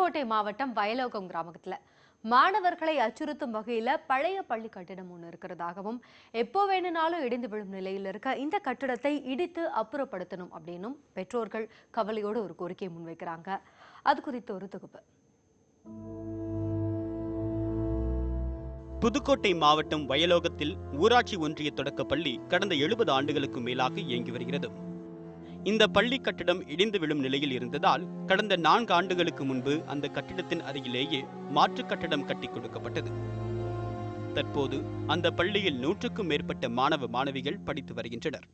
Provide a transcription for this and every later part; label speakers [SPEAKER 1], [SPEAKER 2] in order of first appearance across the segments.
[SPEAKER 1] புதுக்கோட்டை மாவட்டம் வயலோகம் கிராமத்துல மாணவர்களை அச்சுறுத்தும் வகையில பழைய பள்ளி கட்டிடம் ஒன்று இருக்கிறதாகவும் எப்போ வேணும்னாலும் இடிந்து விழும் நிலையில் இருக்க இந்த கட்டிடத்தை இடித்து அப்புறப்படுத்தணும் அப்படின்னும் பெற்றோர்கள் கவலையோடு ஒரு கோரிக்கை முன்வைக்கிறாங்க. அது குறித்த ஒரு தொகுப்பு.
[SPEAKER 2] புதுக்கோட்டை மாவட்டம் வயலோகத்தில் ஊராட்சி ஒன்றிய தொடக்கப்பள்ளி கடந்த 70 ஆண்டுகளுக்கு மேலாக இயங்கி வருகிறது. இந்த பள்ளி கட்டிடம் இடிந்து விழும் நிலையில் இருந்ததால் கடந்த 4 ஆண்டுகளுக்கு முன்பு அந்த கட்டிடத்தின் அருகிலேயே மாற்று கட்டடம் கட்டி கொடுக்கப்பட்டது. தற்போது அந்த பள்ளியில் 100க்கும் மேற்பட்ட மாணவ மாணவிகள் படித்து வருகின்றனர்.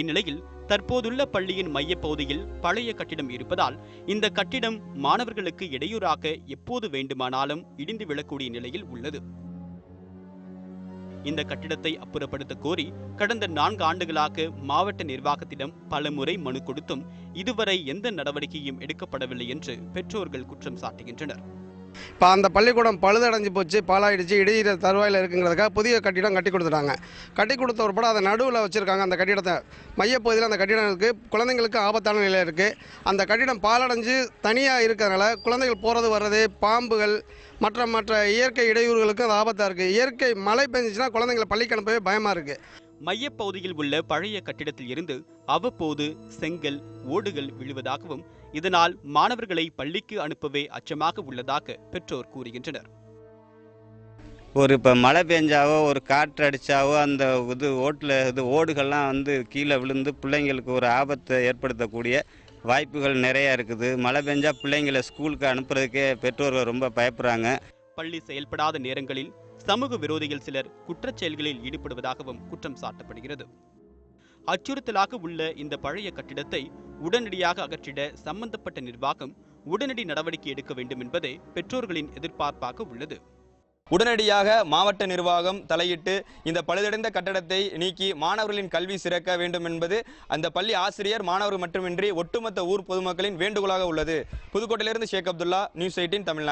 [SPEAKER 2] இந்நிலையில் தற்போதுள்ள பள்ளியின் மையப்பகுதியில் பழைய கட்டிடம் இருப்பதால் இந்த கட்டிடம் மாணவர்களுக்கு இடையூறாக எப்போது வேண்டுமானாலும் இடிந்து விழக்கூடிய நிலையில் உள்ளது. இந்த கட்டிடத்தை அப்புறப்படுத்த கோரி கடந்த 4 ஆண்டுகளாக மாவட்ட நிர்வாகத்திடம் பல முறை மனு கொடுத்தும் இதுவரை எந்த நடவடிக்கையும் எடுக்கப்படவில்லை என்று பெற்றோர்கள் குற்றம் சாட்டுகின்றனர்.
[SPEAKER 3] இப்போ அந்த பள்ளிக்கூடம் பழுதடைஞ்சு போச்சு, பாலாயிடுச்சு, இடையிற தருவாயில் இருக்குங்கிறதுக்காக புதிய கட்டிடம் கட்டி கொடுத்துட்டாங்க. கட்டி கொடுத்த ஒரு படம் அதை நடுவில் வச்சுருக்காங்க. அந்த கட்டிடத்தை மையப்பகுதியில் அந்த கட்டிடம் இருக்குது. குழந்தைங்களுக்கு ஆபத்தான நிலையில் இருக்குது. அந்த கட்டிடம் பாலடைஞ்சு தனியாக இருக்கிறதுனால குழந்தைகள் போகிறது வர்றது, பாம்புகள் மற்ற இயற்கை இடையூறுகளுக்கு அது ஆபத்தாக இருக்குது. இயற்கை மழை பெஞ்சிச்சுன்னா குழந்தைங்களை பள்ளிக்கு அனுப்பவே பயமாக இருக்குது.
[SPEAKER 2] மையப்பகுதியில் உள்ள பழைய கட்டிடத்தில் இருந்து அவ்வப்போது செங்கல், ஓடுகள் விழுவதாகவும் இதனால் மாணவர்களை பள்ளிக்கு அனுப்பவே அச்சமாக உள்ளதாக பெற்றோர் கூறுகின்றனர்.
[SPEAKER 4] இப்போ மழை பெஞ்சாவோ ஒரு காற்று அடித்தாவோ அந்த ஓடுகள்லாம் கீழே விழுந்து பிள்ளைங்களுக்கு ஒரு ஆபத்தை ஏற்படுத்தக்கூடிய வாய்ப்புகள் நிறையா இருக்குது. மழை பெஞ்சா பிள்ளைங்களை ஸ்கூலுக்கு அனுப்புறதுக்கே பெற்றோர்கள் ரொம்ப பயப்படுறாங்க.
[SPEAKER 2] பள்ளி செயல்படாத நேரங்களில் சமூக விரோதிகள் சிலர் குற்றச் செயல்களில் ஈடுபடுவதாகவும் குற்றம் சாட்டப்படுகிறது. அச்சுறுத்தலாக உள்ள இந்த பழைய கட்டிடத்தை உடனடியாக அகற்றிட சம்பந்தப்பட்ட நிர்வாகம் உடனடி நடவடிக்கை எடுக்க வேண்டும் என்பதே பெற்றோர்களின் எதிர்பார்ப்பாக உள்ளது.
[SPEAKER 5] உடனடியாக மாவட்ட நிர்வாகம் தலையிட்டு இந்த பழுதடைந்த கட்டடத்தை நீக்கி மாணவர்களின் கல்வி சிறக்க வேண்டும் என்பது அந்த பள்ளி ஆசிரியர், மாணவர்கள் மட்டுமின்றி ஒட்டுமொத்த ஊர் பொதுமக்களின் வேண்டுகோளாக உள்ளது. புதுக்கோட்டையிலிருந்து ஷேக் அப்துல்லா, நியூஸ் 18 தமிழ்நாடு.